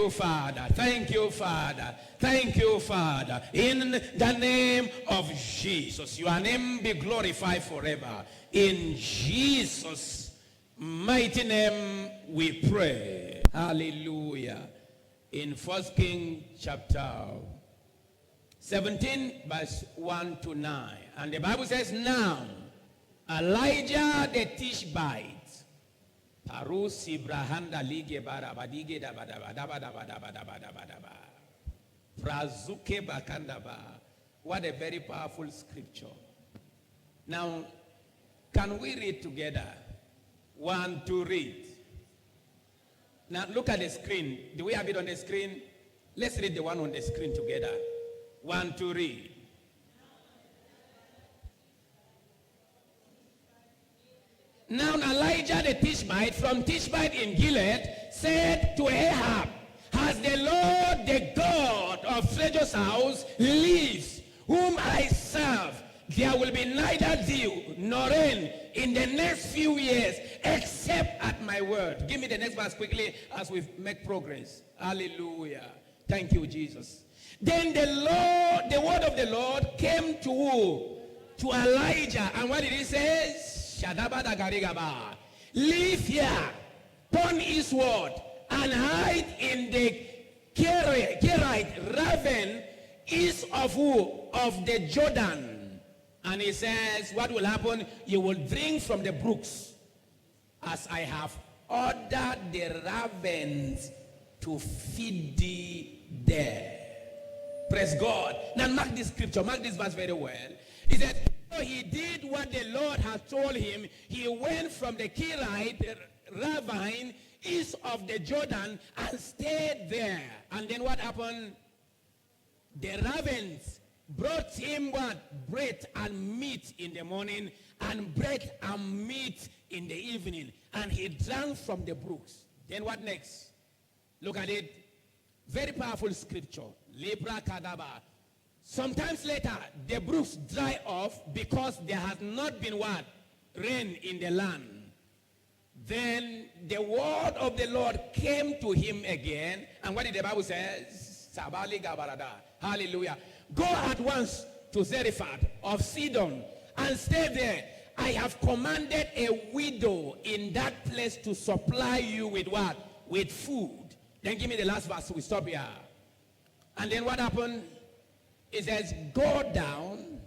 you, Father. Thank you, Father. Thank you, Father. In the name of Jesus, your name be glorified forever. In Jesus' mighty name we pray. Hallelujah. In 1 Kings chapter 17, verse 1 to 9. And the Bible says, now Elijah the Tishbite, Parusi Brahanda Lige Barabadige Dabadabadabadabadabadabadaba, Prazuke Bakandaba. What a very powerful scripture. Now, can we read together? 1, 2, read. Now, look at the screen. Do we have it on the screen? Let's read the one on the screen together. 1, 2, read. Now Elijah the Tishbite from Tishbite in Gilead said to Ahab, as the Lord, the God of Treasure's house, lives, whom I serve, there will be neither dew nor rain in the next few years, except at my word. Give me the next verse quickly as we make progress. Hallelujah. Thank you, Jesus. Then the word of the Lord came to who? To Elijah. And what did he say? Live here, turn eastward, and hide in the Kerite ravine east of who? Of the Jordan. And he says, what will happen? You will drink from the brooks, as I have ordered the ravens to feed thee there. Praise God. Now mark this scripture, mark this verse very well. He said, so he did what the Lord had told him. He went from the Kerite ravine east of the Jordan and stayed there. And then what happened? The ravens brought him what? Bread and meat in the morning, and bread and meat in the evening. And he drank from the brooks. Then what next? Look at it. Very powerful scripture. Libra Kadaba. Sometimes later, the brooks dry off because there has not been what? Rain in the land. Then the word of the Lord came to him again. And what did the Bible say? Sabali Gabarada. Hallelujah. Go at once to Zarephath of Sidon and stay there. I have commanded a widow in that place to supply you with what? With food. Then give me the last verse. We stop here. And then what happened? It says, go down.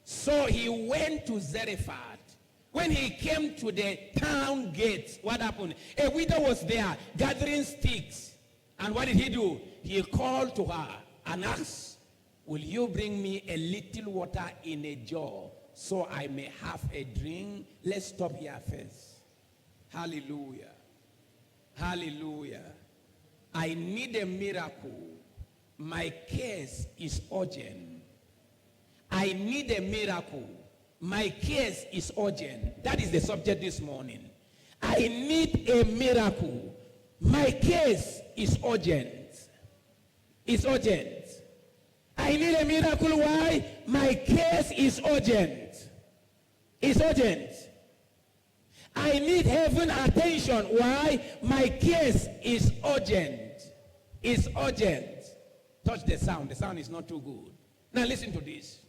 So he went to Zarephath. When he came to the town gate, what happened? A widow was there gathering sticks. And what did he do? He called to her and asked, will you bring me a little water in a jar so I may have a drink? Let's stop here first. Hallelujah. Hallelujah. I need a miracle. My case is urgent. I need a miracle. My case is urgent. That is the subject this morning. I need a miracle. My case is urgent. It's urgent. I need a miracle. Why? My case is urgent. It's urgent. I need heaven attention. Why? My case is urgent. It's urgent. Touch the sound. The sound is not too good. Now listen to this.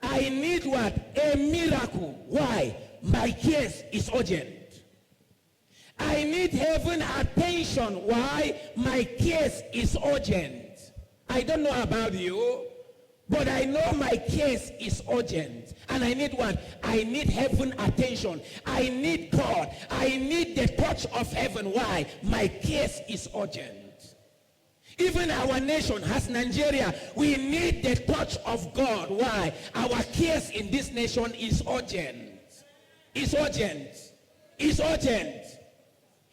I need what? A miracle. Why? My case is urgent. I need heaven attention. Why? My case is urgent. I don't know about you, but I know my case is urgent. And I need what? I need heaven attention. I need God. I need the touch of heaven. Why? My case is urgent. Even our nation, as Nigeria, we need the touch of God. Why? Our case in this nation is urgent. It's urgent. It's urgent.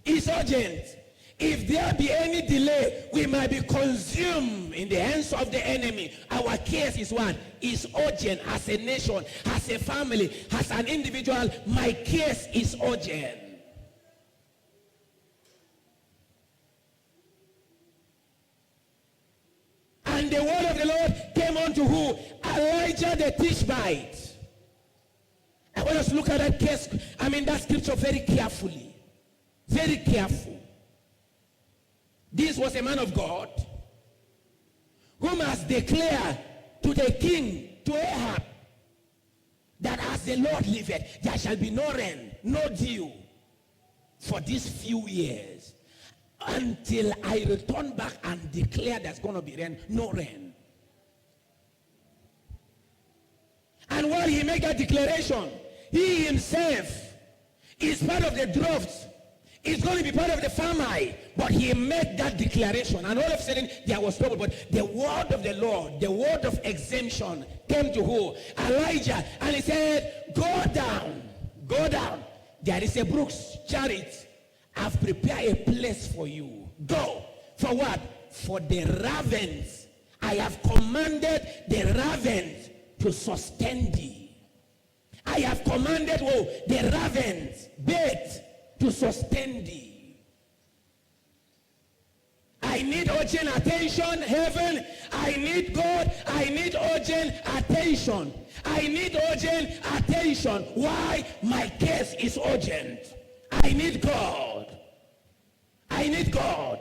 It's urgent. If there be any delay, we might be consumed in the hands of the enemy. Our case is what? Is urgent as a nation, as a family, as an individual. My case is urgent. And the word of the Lord came unto who? Elijah the Tishbite. I want us to look at that case, that scripture very carefully. Very careful. this was a man of God who must declare to the king, to Ahab, that as the Lord liveth, there shall be no rain, no dew for these few years until I return back and declare there's going to be rain, no rain. And while he made that declaration, he himself is part of the drought. It's going to be part of the famine. But he made that declaration. And all of a sudden, there was trouble. But the word of the Lord, the word of exemption came to who? Elijah. And he said, go down. Go down. There is a Brooks chariot. I've prepared a place for you. Go. For what? For the ravens. I have commanded the ravens to sustain thee. I have commanded the ravens, bait, to sustain thee. I need urgent attention, heaven. I need God. I need urgent attention. I need urgent attention. Why? My case is urgent. I need God. I need God.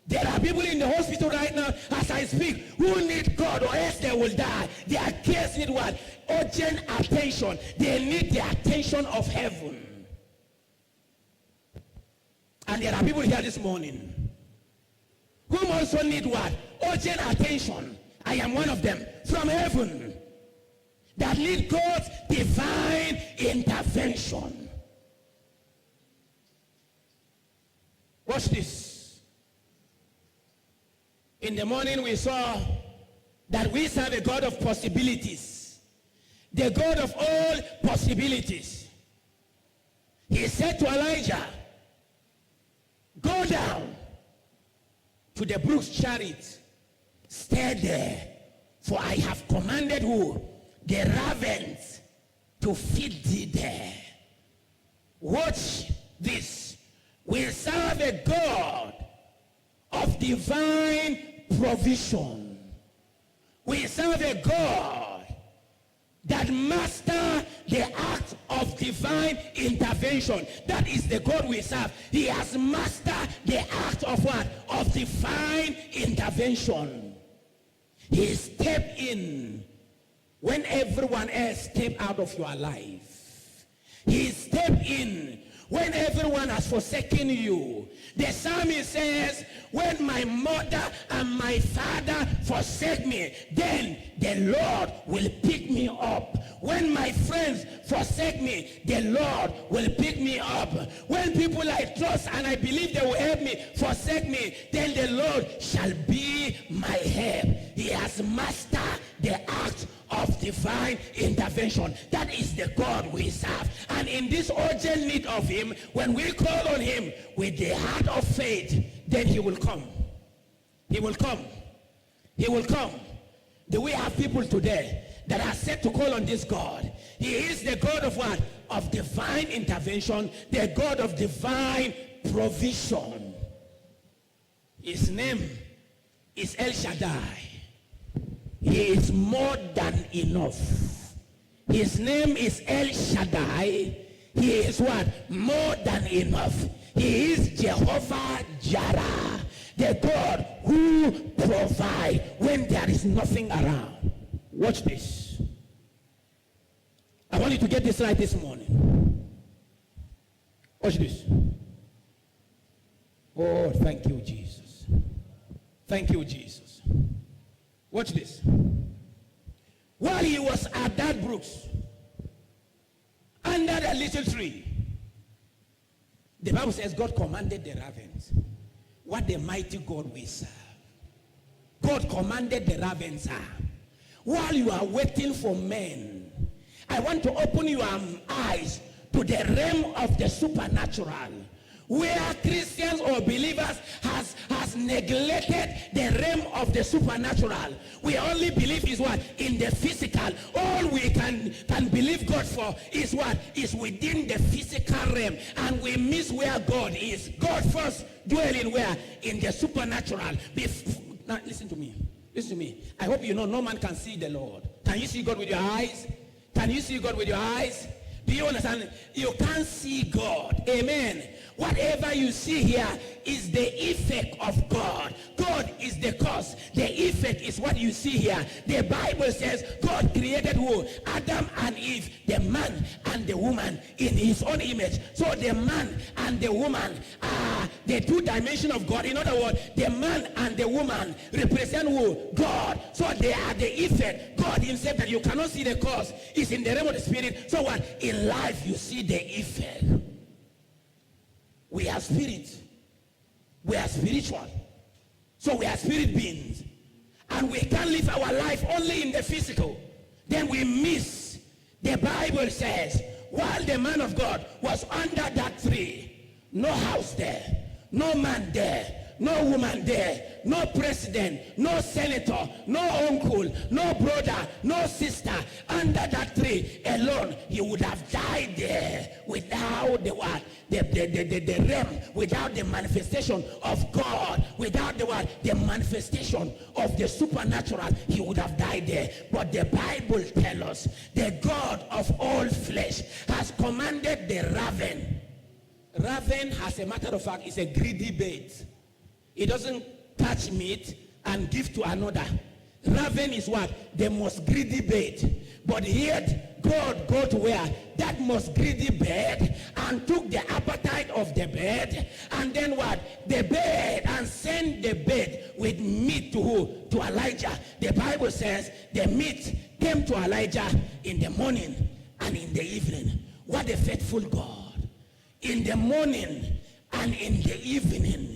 There are people in the hospital right now, as I speak, who need God or else they will die. Their case need what? Urgent attention. They need the attention of heaven. And there are people here this morning who also need what? Urgent attention. I am one of them. From heaven. That need God's divine intervention. Watch this. In the morning we saw that we serve a God of possibilities. The God of all possibilities. He said to Elijah, go down to the Brooks chariot. Stay there. For I have commanded who? The ravens to feed thee there. Watch this. We serve a God of divine provision. We serve a God that master the act of divine intervention. That is the God we serve. He has mastered the act of what? Of divine intervention. He stepped in when everyone else stepped out of your life. He stepped in when everyone has forsaken you. The psalmist says, when my mother and my father forsake me, then the Lord will pick me up. When my friends forsake me, the Lord will pick me up. When people I trust and I believe they will help me forsake me, then the Lord shall be my help. He has mastered the act of divine intervention. That is the God we serve. And in this urgent need of him, when we call on him with the heart of faith, then he will come. He will come. He will come. Do we have people today that are set to call on this God? He is the God of what? Of divine intervention, the God of divine provision. His name is El Shaddai. He is more than enough. His name is El Shaddai. He is what? More than enough. He is Jehovah Jireh, the God who provides when there is nothing around. Watch this. I want you to get this right this morning. Watch this. Oh, thank you, Jesus. Thank you, Jesus. Watch this. While he was at that Brooks, under the little tree, the Bible says God commanded the ravens. What the mighty God we serve. God commanded the ravens. While you are waiting for men, I want to open your eyes to the realm of the supernatural, where Christians or believers has neglected the realm of the supernatural. We only believe is what? In the physical. All we can believe God for is what? Is within the physical realm. And we miss where God is. God first dwelling where? In the supernatural. Now listen to me. Listen to me. I hope you know no man can see the Lord. Can you see God with your eyes? Can you see God with your eyes? Do you understand? You can't see God. Amen. Whatever you see here is the effect of God. God is the cause. The effect is what you see here. The Bible says God created who? Adam and Eve, the man and the woman in his own image. So the man and the woman are the two dimensions of God. In other words, the man and the woman represent who? God. So they are the effect. God himself, that you cannot see the cause, is in the realm of the spirit. So what? In life you see the effect. We are spirit. We are spiritual. So we are spirit beings. And we can't live our life only in the physical. Then we miss. The Bible says, while the man of God was under that tree, no house there, no man there, no woman there, no president, no senator, no uncle, no brother, no sister. Under that tree alone, he would have died there without the what? The realm, without the manifestation of God, without the what? The manifestation of the supernatural, he would have died there. But the Bible tells us the God of all flesh has commanded the raven. Raven, as a matter of fact, is a greedy bird. It doesn't catch meat and give to another. Raven is what? The most greedy bird. But yet, God go to where? That most greedy bird and took the appetite of the bird, and then what? The bird, and sent the bird with meat to who? To Elijah. The Bible says the meat came to Elijah in the morning and in the evening. What a faithful God. In the morning and in the evening.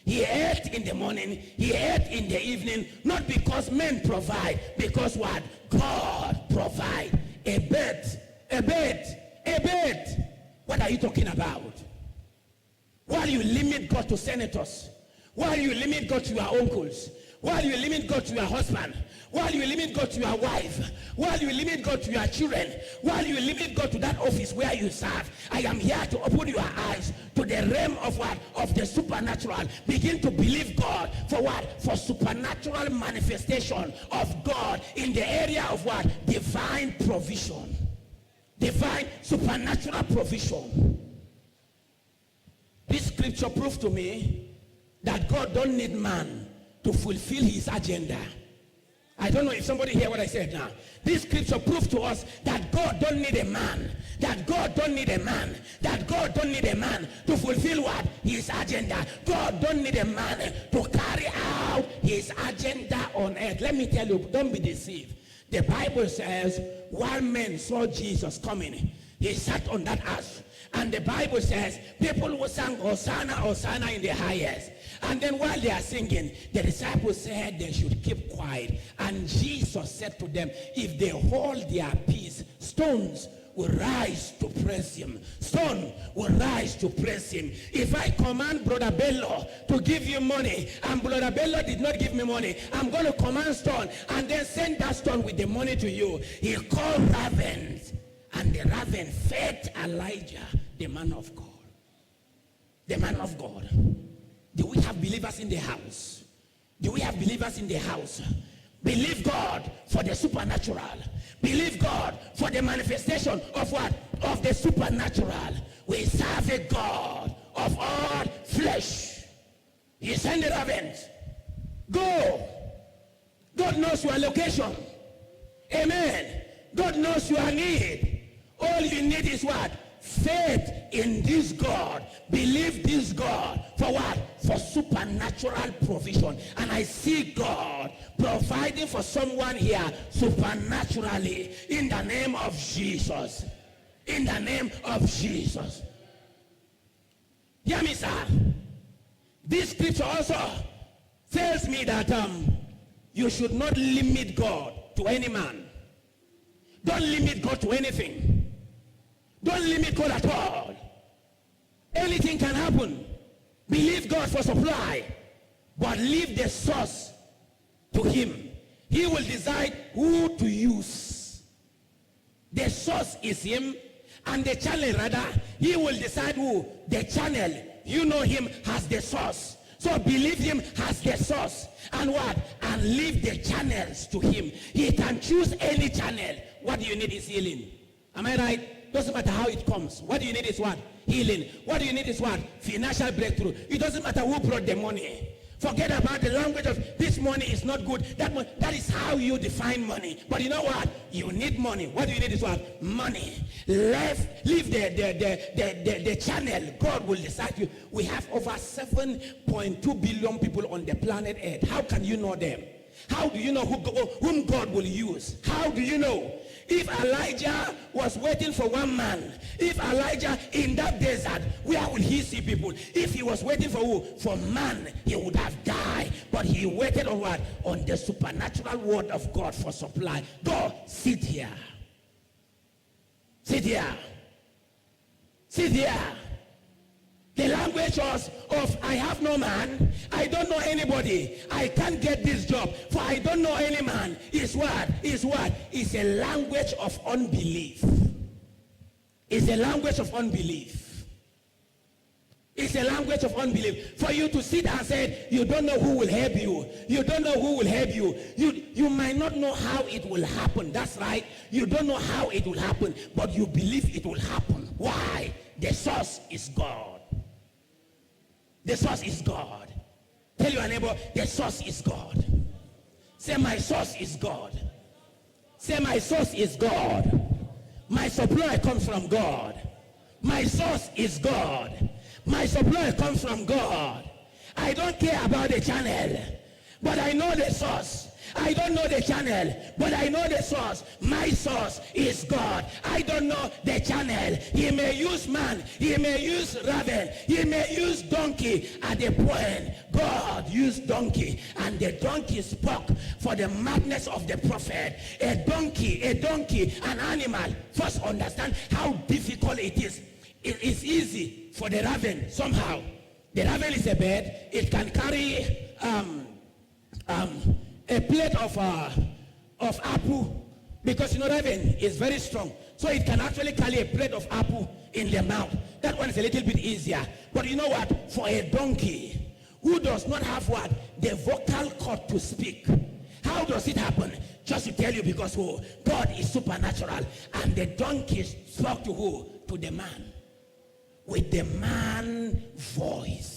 He ate in the morning, he ate in the evening, not because men provide, because what? God provide. A bed. What are you talking about? While you limit God to senators, while you limit God to your uncles, while you limit God to your husband, while you limit God to your wife, while you limit God to your children, while you limit God to that office where you serve, I am here to open your eyes to the realm of what? Of the supernatural. Begin to believe God for what? For supernatural manifestation of God in the area of what? Divine provision. Divine supernatural provision. This scripture proves to me that God don't need man to fulfill his agenda. I don't know if somebody hear what I said now. This scripture proves to us that God don't need a man. That God don't need a man. That God don't need a man to fulfill what? His agenda. God don't need a man to carry out his agenda on earth. Let me tell you, don't be deceived. The Bible says, while men saw Jesus coming, he sat on that earth. And the Bible says, people who sang Hosanna, Hosanna in the highest. And then while they are singing, the disciples said they should keep quiet. And Jesus said to them, if they hold their peace, stones will rise to praise him. Stone will rise to praise him. If I command Brother Bello to give you money, and Brother Bello did not give me money, I'm going to command stone and then send that stone with the money to you. He called ravens, and the raven fed Elijah, the man of God. The man of God. Do we have believers in the house? Do we have believers in the house? Believe God for the supernatural. Believe God for the manifestation of what? Of the supernatural. We serve a God of all flesh. He sent the ravens. Go. God knows your location. Amen. God knows your need. All you need is what? Faith in this God. Believe this God. For what? For supernatural provision. And I see God providing for someone here supernaturally in the name of Jesus. In the name of Jesus. Hear me, sir. This scripture also tells me that you should not limit God to any man. Don't limit God to anything. Don't limit God at all. Anything can happen. Believe God for supply, but leave the source to him. He will decide who to use. The source is him, and the channel rather, he will decide who. The channel, you know him as the source. So believe him as the source. And what? And leave the channels to him. He can choose any channel. What do you need is healing. Am I right? Doesn't matter how it comes. What do you need is what? Healing. What do you need is what? Financial breakthrough. It doesn't matter who brought the money. Forget about the language of this money is not good. That is how you define money. But you know what? You need money. What do you need is what? Money. Leave the channel. God will decide you. We have over 7.2 billion people on the planet Earth. How can you know them? How do you know whom God will use? How do you know? If Elijah was waiting for one man, if Elijah in that desert, where will he see people? If he was waiting for who? For man, he would have died. But he waited on what? On the supernatural word of God for supply. Go, sit here. Sit here. Sit here. The language of I have no man, I don't know anybody, I can't get this job, for I don't know any man, is what? Is what? It's a language of unbelief. It's a language of unbelief. It's a language of unbelief. For you to sit and say, you don't know who will help you. You don't know who will help you. You might not know how it will happen. That's right. You don't know how it will happen, but you believe it will happen. Why? The source is God. The source is God. Tell your neighbor, the source is God. Say, my source is God. Say, my source is God. My supply comes from God. My source is God. My supply comes from God. I don't care about the channel, but I know the source. I don't know the channel, but I know the source. My source is God. I don't know the channel. He may use man. He may use raven. He may use donkey. At the point, God used donkey, and the donkey spoke for the madness of the prophet. A donkey, an animal. First understand how difficult it is. It is easy for the raven somehow. The raven is a bird. It can carry a plate of apple, because you know raven is very strong, so it can actually carry a plate of apple in the mouth. That one is a little bit easier. But you know what? For a donkey who does not have what? The vocal cord to speak. How does it happen? Just to tell you, because who? God is supernatural, and the donkey spoke to who? To the man, with the man voice.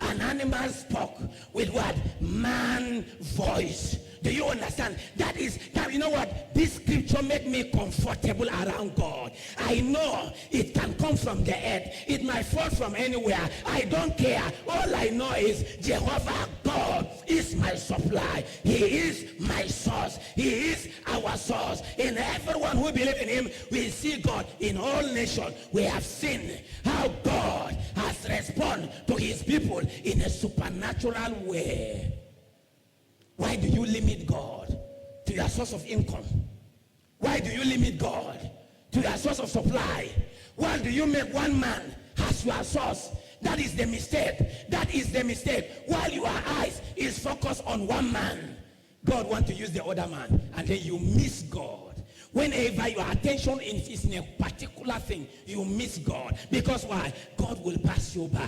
An animal spoke with what? Man voice. Do you understand? That is, you know what? This scripture make me comfortable around God. I know it can come from the earth. It might fall from anywhere. I don't care. All I know is Jehovah God is my supply. He is my source. He is our source. In everyone who believes in him, we see God. In all nations, we have seen how God has responded to his people in a supernatural way. Why do you limit God to your source of income? Why do you limit God to your source of supply? Why do you make one man as your source? That is the mistake. That is the mistake. While your eyes is focused on one man, God wants to use the other man, and then you miss God. Whenever your attention is in a particular thing, you miss God. Because why? God will pass you by.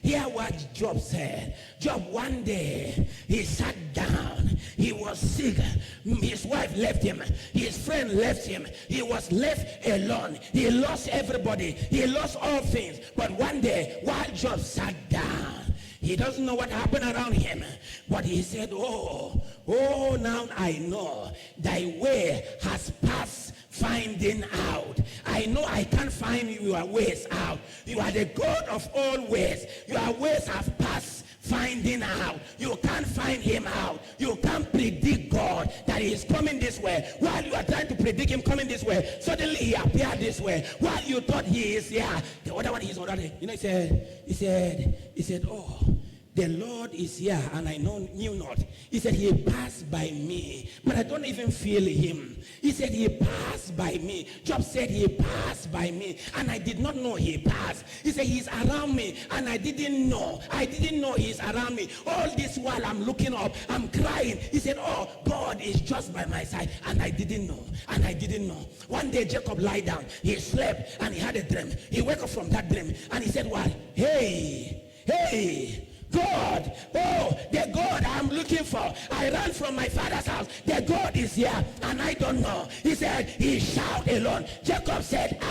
Hear what Job said. Job, one day, he sat down. He was sick. His wife left him. His friend left him. He was left alone. He lost everybody. He lost all things. But one day, while Job sat down, he doesn't know what happened around him. But he said, oh, now I know thy way has passed finding out. I know I can't find your ways out. You are the God of all ways. Your ways have passed finding out. You can't find him out. You can't predict God that he is coming this way. While you are trying to predict him coming this way, suddenly he appeared this way. While you thought he is here, the other one is already. You know, he said, oh, the Lord is here, and I knew not. He said, he passed by me, but I don't even feel him. He said, he passed by me. Job said, he passed by me, and I did not know he passed. He said, he's around me, and I didn't know. I didn't know he's around me. All this while I'm looking up, I'm crying. He said, oh, God is just by my side, and I didn't know. And I didn't know. One day, Jacob lied down. He slept, and he had a dream. He woke up from that dream, and he said, well, hey, God, oh, the God I'm looking for. I ran from my father's house. The God is here, and I don't know. He said, he shout alone. Jacob said,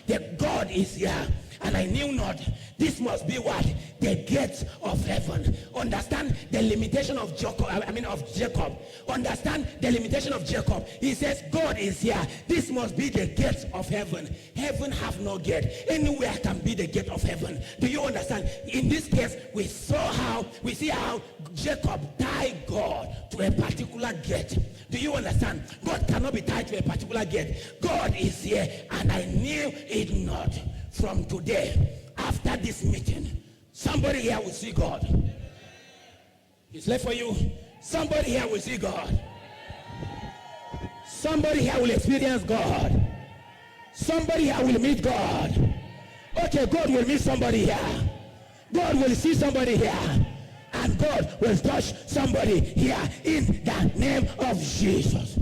the God is here, and I knew not. This must be what? The gates of heaven. Understand the limitation of Jacob. Understand the limitation of Jacob. He says, God is here. This must be the gates of heaven. Heaven have no gate. Anywhere can be the gate of heaven. Do you understand? In this case, we see how Jacob tied God to a particular gate. Do you understand? God cannot be tied to a particular gate. God is here, and I knew it not. From today, after this meeting, somebody here will see God. It's left for you. Somebody here will see God. Somebody here will experience God. Somebody here will meet God. Okay, God will meet somebody here. God will see somebody here. And God will touch somebody here in the name of Jesus.